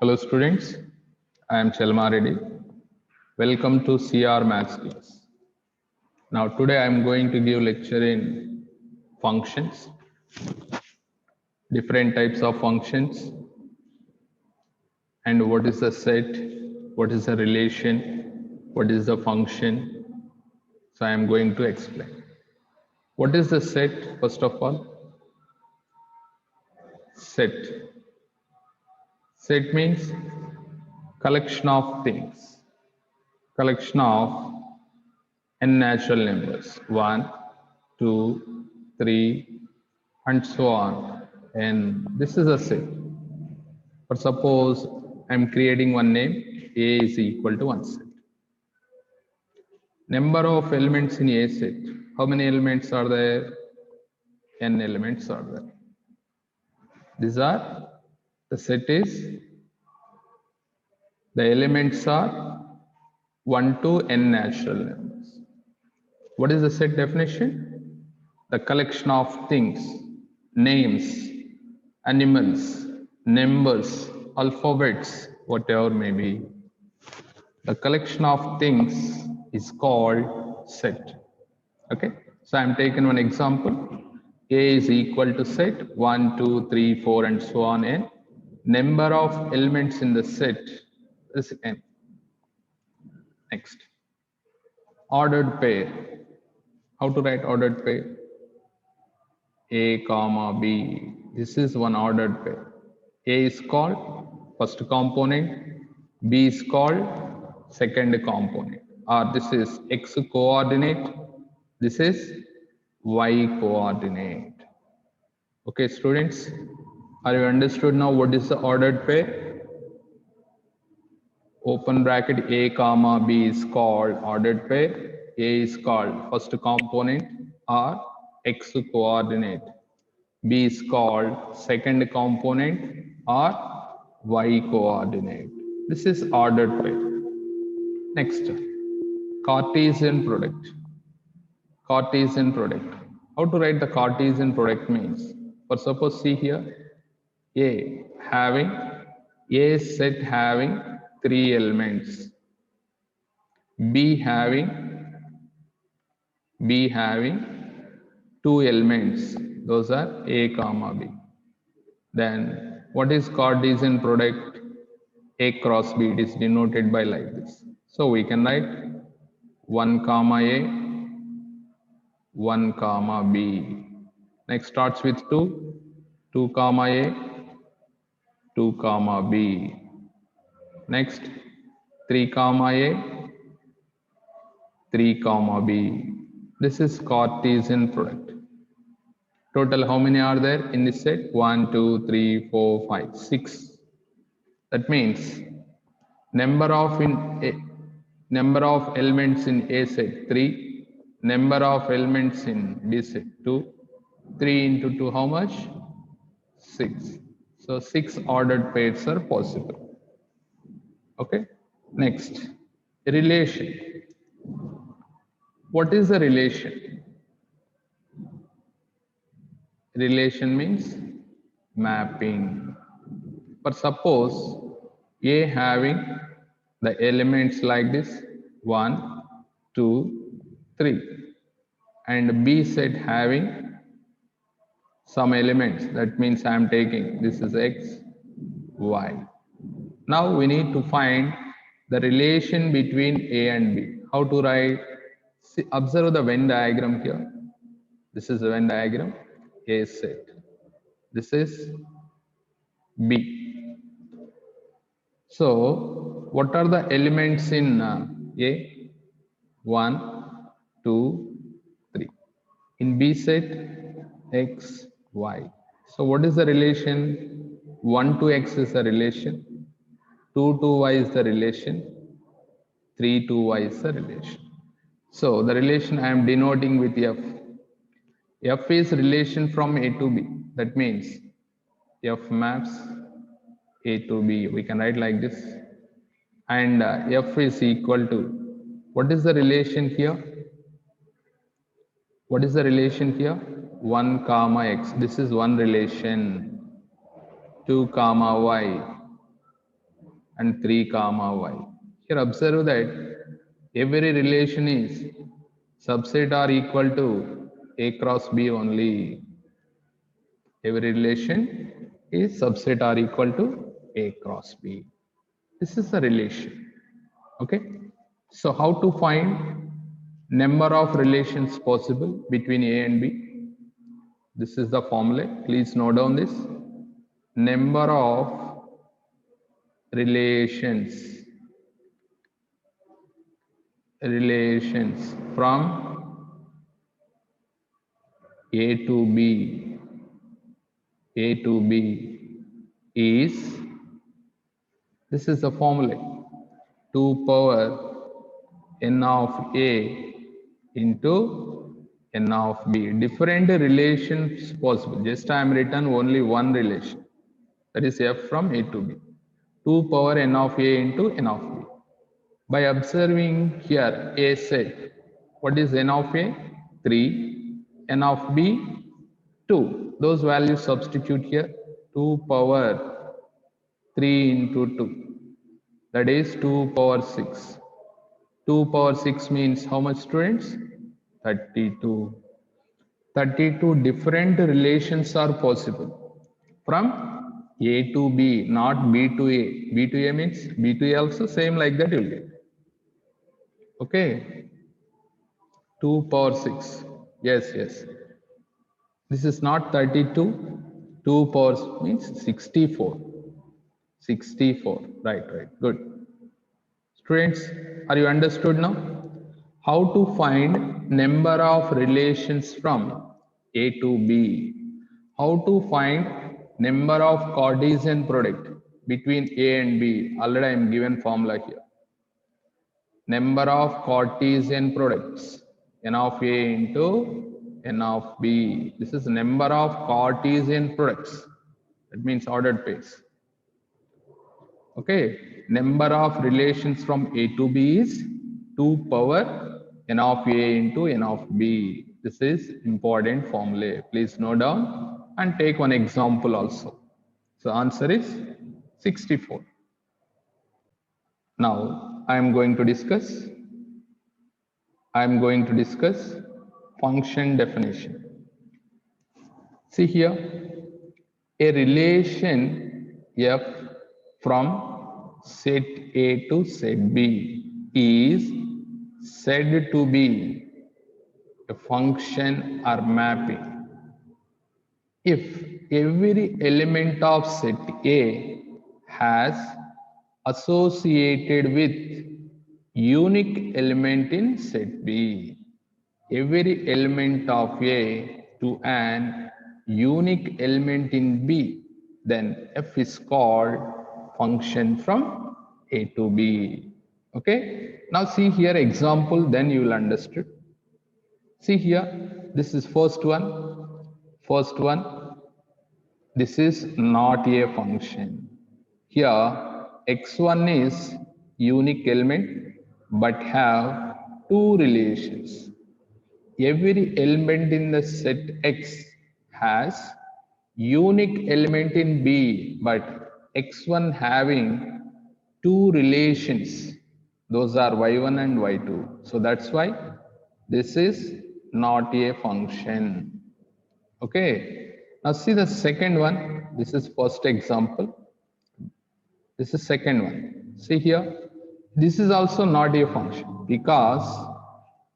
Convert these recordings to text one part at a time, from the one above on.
Hello students, I am Chelma Reddy. Welcome to CR Maths class. Now today I am going to give lecture in functions, different types of functions, and what is the set, what is the relation, what is the function. So I am going to explain. What is the set first of all? Set. Set means collection of things, collection of n natural numbers 1, 2, 3, and so on. And this is a set. But suppose I'm creating one name, A is equal to one set. Number of elements in A set. How many elements are there? N elements are there. These are the set is the elements are 1 to n natural numbers. What is the set definition? The collection of things, names, animals, numbers, alphabets, whatever may be. The collection of things is called set. Okay, so I'm taking one example. A is equal to set 1, 2, 3, 4, and so on. And number of elements in the set is n. Next, ordered pair. How to write ordered pair? A comma B. This is one ordered pair. A is called first component, B is called second component, or this is x coordinate, this is y coordinate. Okay, students, are you understood now what is the ordered pair? Open bracket A comma B is called ordered pair. A is called first component or x coordinate. B is called second component or y coordinate. This is ordered pair. Next, Cartesian product. Cartesian product. How to write the Cartesian product means? For suppose see here, A set having 3 elements, B having 2 elements. Those are A comma B. Then what is Cartesian product? A cross B. It is denoted by like this. So we can write 1 comma A, 1 comma B. Next starts with 2, 2 comma A, 2 comma B. Next 3 comma A, 3 comma B. This is Cartesian product. Total how many are there in this set? 1, 2, 3, 4, 5, 6. That means number of elements in A set 3, number of elements in B set 2. 3 into 2 how much? 6. So 6 ordered pairs are possible. Okay. Next, relation. What is the relation? Relation means mapping. But suppose A having the elements like this 1, 2, 3, and B set having some elements. That means I am taking this is x, y. Now we need to find the relation between A and B. How to write? See, observe the Venn diagram here. This is the Venn diagram. A set. This is B. So, what are the elements in A? 1, 2, 3. In B set, x, y. So, what is the relation? 1 to x is the relation. 2 to y is the relation. 3 to y is the relation. So, the relation I am denoting with F. F is relation from A to B. That means F maps A to B. We can write like this. And F is equal to, what is the relation here? What is the relation here? 1 comma x. This is one relation. 2 comma y. and 3 comma y. Here observe that every relation is subset or equal to A cross B only. Every relation is subset or equal to A cross B. This is a relation. Okay. So how to find number of relations possible between A and B? This is the formula. Please note down this. Number of relations from A to B is, this is the formula, 2 power n of A into n of B. Different relations possible. Just I am written only one relation, that is f from A to B. 2 power n of A into n of B. By observing here A set, what is n of A? 3, n of B 2. Those values substitute here. 2 power 3 into 2, that is 2 power 6. 2 power 6 means how much, students? 32. 32 different relations are possible from A to B, not B to A. B to A means B to A also same like that you will get. Okay. 2 power 6. Yes, yes. This is not 32. 2 powers means 64. 64. Right, right. Good. Students, are you understood now? How to find number of relations from A to B? How to find number of Cartesian product between A and B? Already I am given formula here. Number of Cartesian products, n of A into n of B. This is number of Cartesian products. That means ordered pairs. Okay, number of relations from A to B is 2 power n of A into n of B. This is important formula. Please note down and take one example also. So answer is 64. Now I am going to discuss function definition. See here, a relation f from set A to set B is said to be a function or mapping if every element of set A has associated with unique element in set B. Every element of A to an unique element in B, then f is called function from A to B. Okay. Now see here example, then you will understand. See here, this is first one. First one, this is not a function. Here x1 is unique element but have two relations. Every element in the set X has unique element in B, but X1 having two relations. Those are Y1 and Y2. So that's why this is not a function. Okay. Now see the second one. This is first example. This is second one. See here. This is also not a function because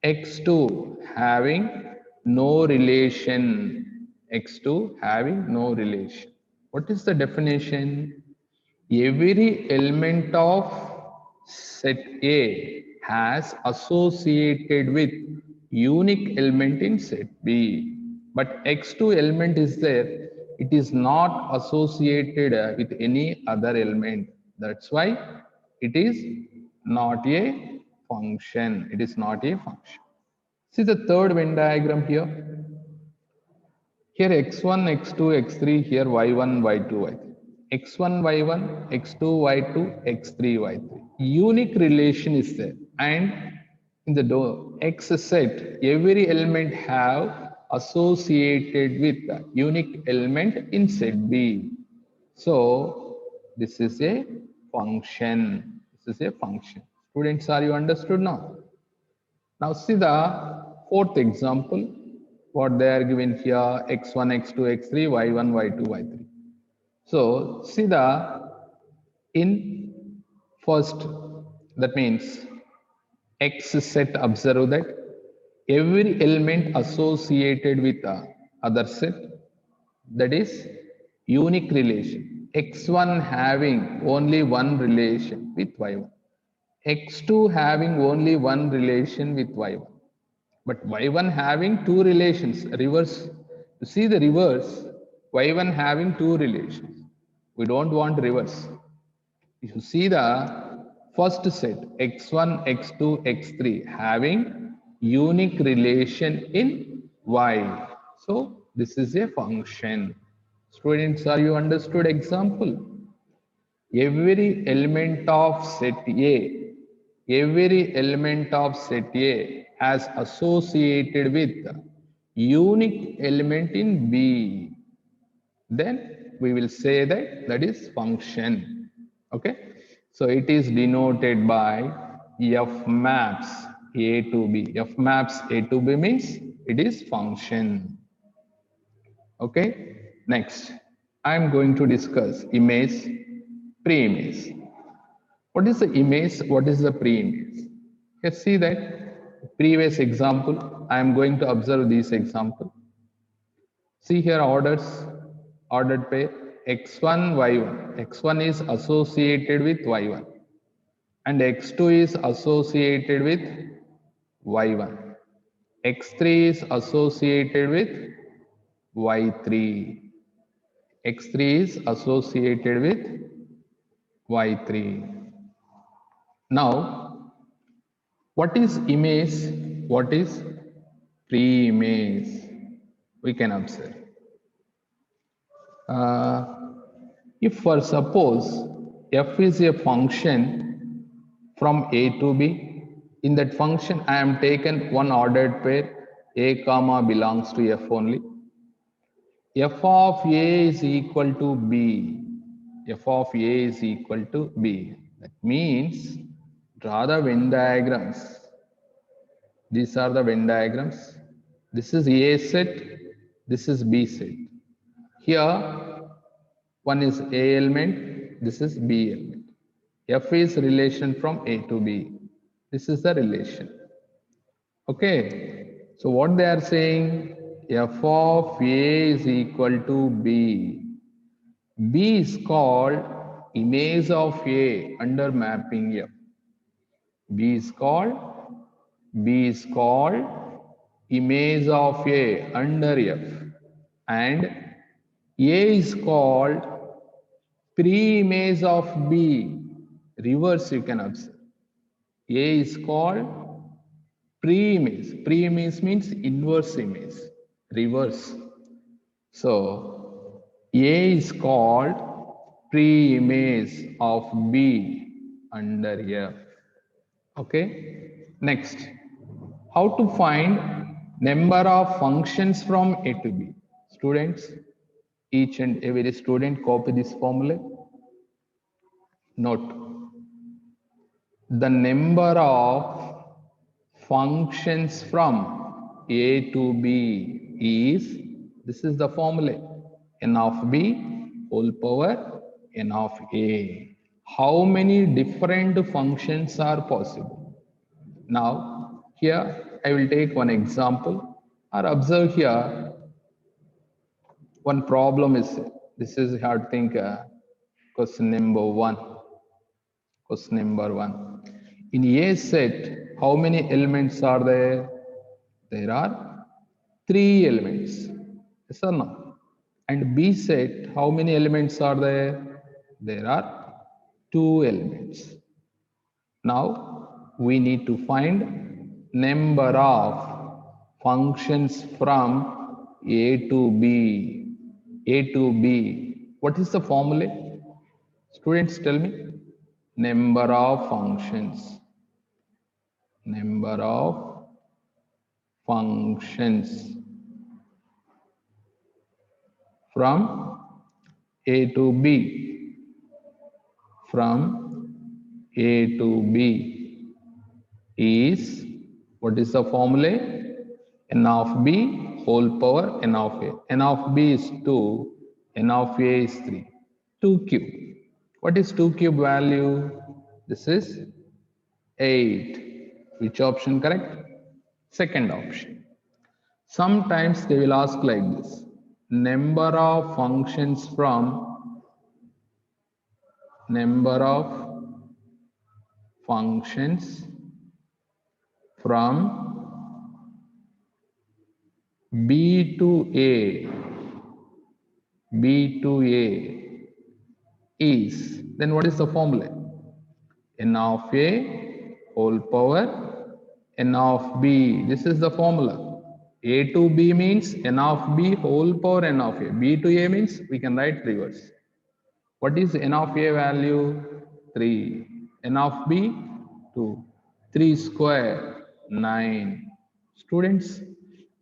x2 having no relation. X2 having no relation. What is the definition? Every element of set A has associated with unique element in set B. But x2 element is there. It is not associated with any other element. That's why it is not a function. It is not a function. See the third Venn diagram here. Here x1, x2, x3, here y1, y2, y3. x1, y1, x2, y2, x3, y3. Unique relation is there. And in the X set, every element have associated with the unique element in set B. So this is a function. This is a function. Students, are you understood now? Now see the fourth example, what they are given here, x1, x2, x3, y1, y2, y3. So see the in first, that means X set, observe that every element associated with the other set, that is unique relation. X1 having only one relation with Y1. X2 having only one relation with Y1. But Y1 having two relations, reverse. You see the reverse, Y1 having two relations. We don't want reverse. You see the first set x1, x2, x3 having unique relation in y. So this is a function. Students, are you understood example? Every element of set A, every element of set A has associated with unique element in B. Then we will say that that is function. Okay, so it is denoted by f maps A to B. F maps A to B means it is function. Okay, next I am going to discuss image, pre-image. What is the image? What is the pre-image? Let's see that previous example. I am going to observe this example. See here orders, ordered pair x1, y1. x1 is associated with y1 and x2 is associated with y1. x3 is associated with y3. x3 is associated with y3. Now, what is image? What is pre-image? We can observe. If for suppose f is a function from A to B, in that function I am taken one ordered pair A comma belongs to f only. F of A is equal to B. F of A is equal to B. That means draw the Venn diagrams. These are the Venn diagrams. This is A set, this is B set. Here one is A element, this is B element. F is relation from A to B. This is the relation. Okay, so what they are saying, f of A is equal to B. B is called image of A under mapping F. B is called image of A under F, and A is called pre-image of B. Reverse you can observe. A is called pre-image. Pre-image means inverse image, reverse. So A is called pre-image of B under F. Okay. Next, how to find number of functions from A to B? Students, each and every student copy this formula. Note, the number of functions from A to B is, this is the formula, n of B whole power n of A. How many different functions are possible? Now, here I will take one example, or observe here one problem is, this is how to think question number 1. Question number 1. In A set, how many elements are there? There are 3 elements. Yes or no? And B set, how many elements are there? There are 2 elements. Now we need to find number of functions from A to B. A to B. What is the formula? Students, tell me. Number of functions. Number of functions from A to B. From A to B is, what is the formula? N of B whole power N of A. N of B is 2, N of A is 3. 2 cube. What is 2 cube value? This is 8. Which option correct? Second option. Sometimes they will ask like this. Number of functions from B to A, B to A is, then what is the formula? N of A whole power N of B. This is the formula. A to B means N of B whole power N of A. B to A means we can write reverse. What is N of A value? 3. N of B? 2. 3 square, 9. Students,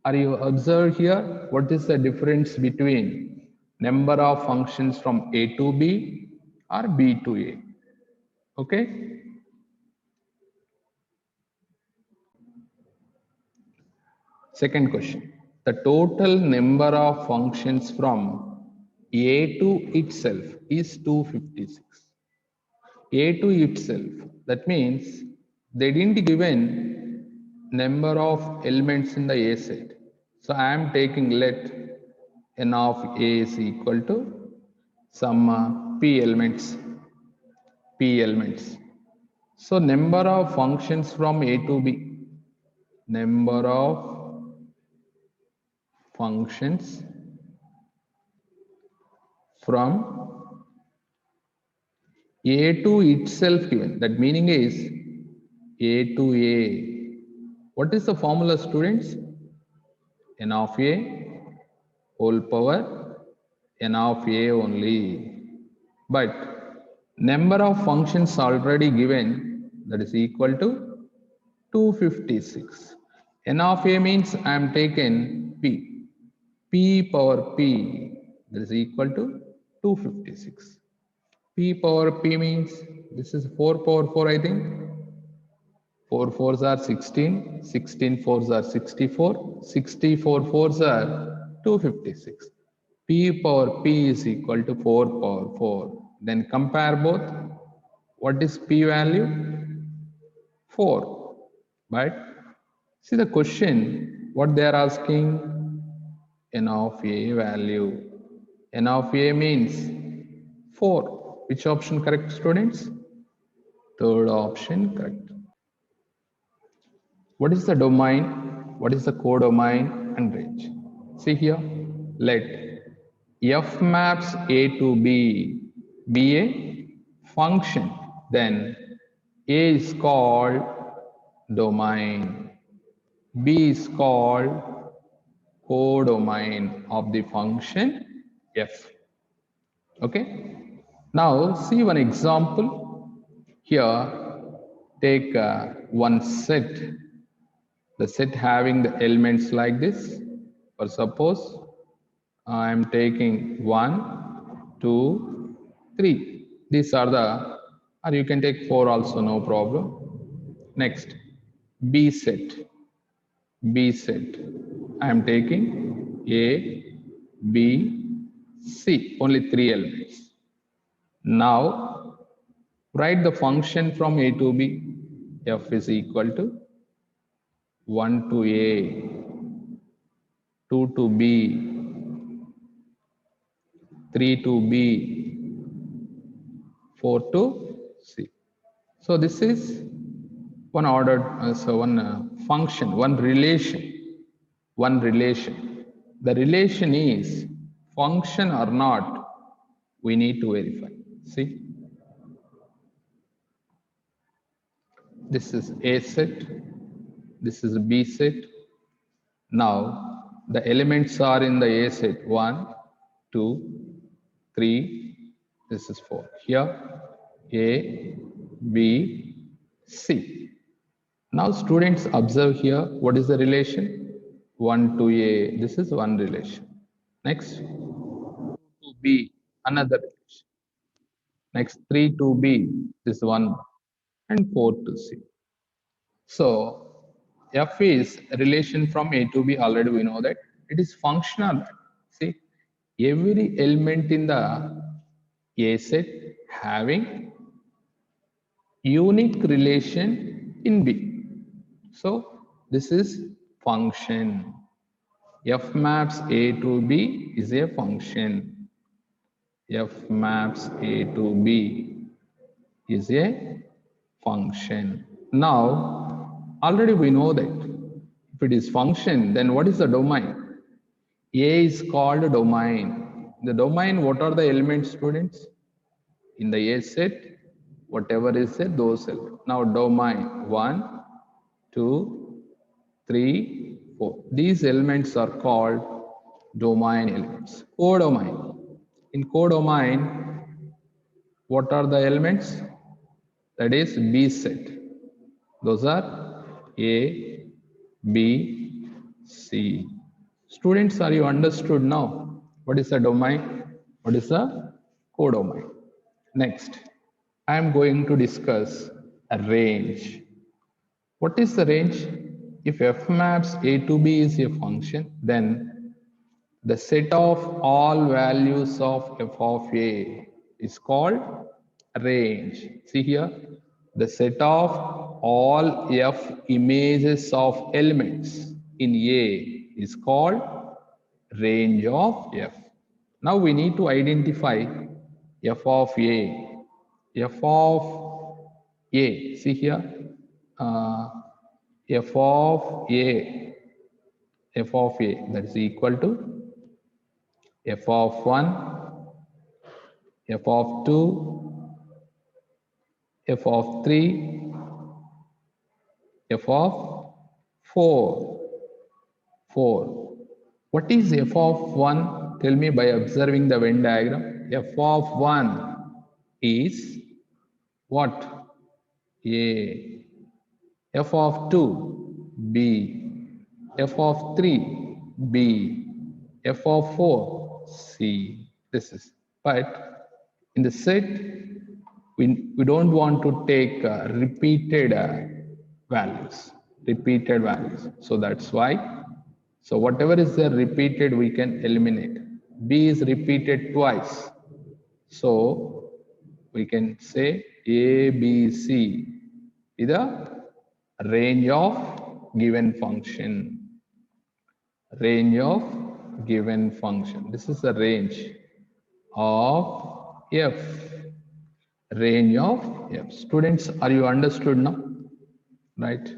are you observed here? What is the difference between number of functions from A to B or B to A? Okay. Second question. The total number of functions from A to itself is 256. A to itself. That means they didn't given number of elements in the A set. So I am taking let n of A is equal to some p elements. P elements. So number of functions from A to B. Number of functions from A to itself given. That meaning is A to A. What is the formula, students? N of A whole power N of A only. But number of functions already given, that is equal to 256. N of A means I am taken P. P power P, that is equal to 256. P power P means this is 4 power 4, I think. 4 fours are 16, 16 fours are 64, 64 fours are 256. P power P is equal to 4 power 4. Then compare both. What is P value? 4. But see the question, what they are asking? N of A value. N of A means 4. Which option correct, students? Third option correct. What is the domain? What is the codomain and range? See here, let F maps A to B be a function. Then A is called domain. B is called codomain of the function F. Okay. Now see one example. Here, take one set, the set having the elements like this. For suppose I am taking 1, 2, 3. These are the, or you can take 4 also, no problem. Next, B set. B set. I am taking A, B, C. Only 3 elements. Now, write the function from A to B. F is equal to 1 to A, 2 to B, 3 to B, 4 to C. So this is one ordered, one function, one relation, one relation. The relation is function or not, we need to verify. See, this is A set, this is B set. Now the elements are in the A set 1, 2, 3, this is 4. Here A, B, C. Now students observe here, what is the relation? 1 to A, this is one relation. Next, 2 to B, another relation. Next, 3 to B, this one. and 4 to C. So F is relation from A to B. Already we know that it is functional. See, every element in the A set having unique relation in B. So this is function. F maps A to B is a function. F maps A to B is a function. Now, already we know that if it is function, then what is the domain? A is called domain. The domain, what are the elements, students? In the A set, whatever is there, those elements. Now, domain 1, 2, 3, 4. These elements are called domain elements. Codomain. In codomain, what are the elements? That is B set. Those are A, B, C. Students, are you understood now? What is the domain? What is the codomain? Next, I am going to discuss a range. What is the range? If f maps A to B is a function, then the set of all values of f of A is called range. See here, the set of all f images of elements in A is called range of f. Now we need to identify f of A. F of A, see here, uh, f of A, f of A, that is equal to f of 1, f of 2, f of 3, f of 4. 4. What is f of 1? Tell me by observing the Venn diagram. F of 1 is what? A. F of 2, B. F of 3, B. F of 4, C. This is. But in the set, we don't want to take repeated values. Repeated values. So that's why. So whatever is there repeated, we can eliminate. B is repeated twice. So we can say A, B, C is the range of given function. Range of given function. This is the range of f. Range of f. Students, are you understood now? Right?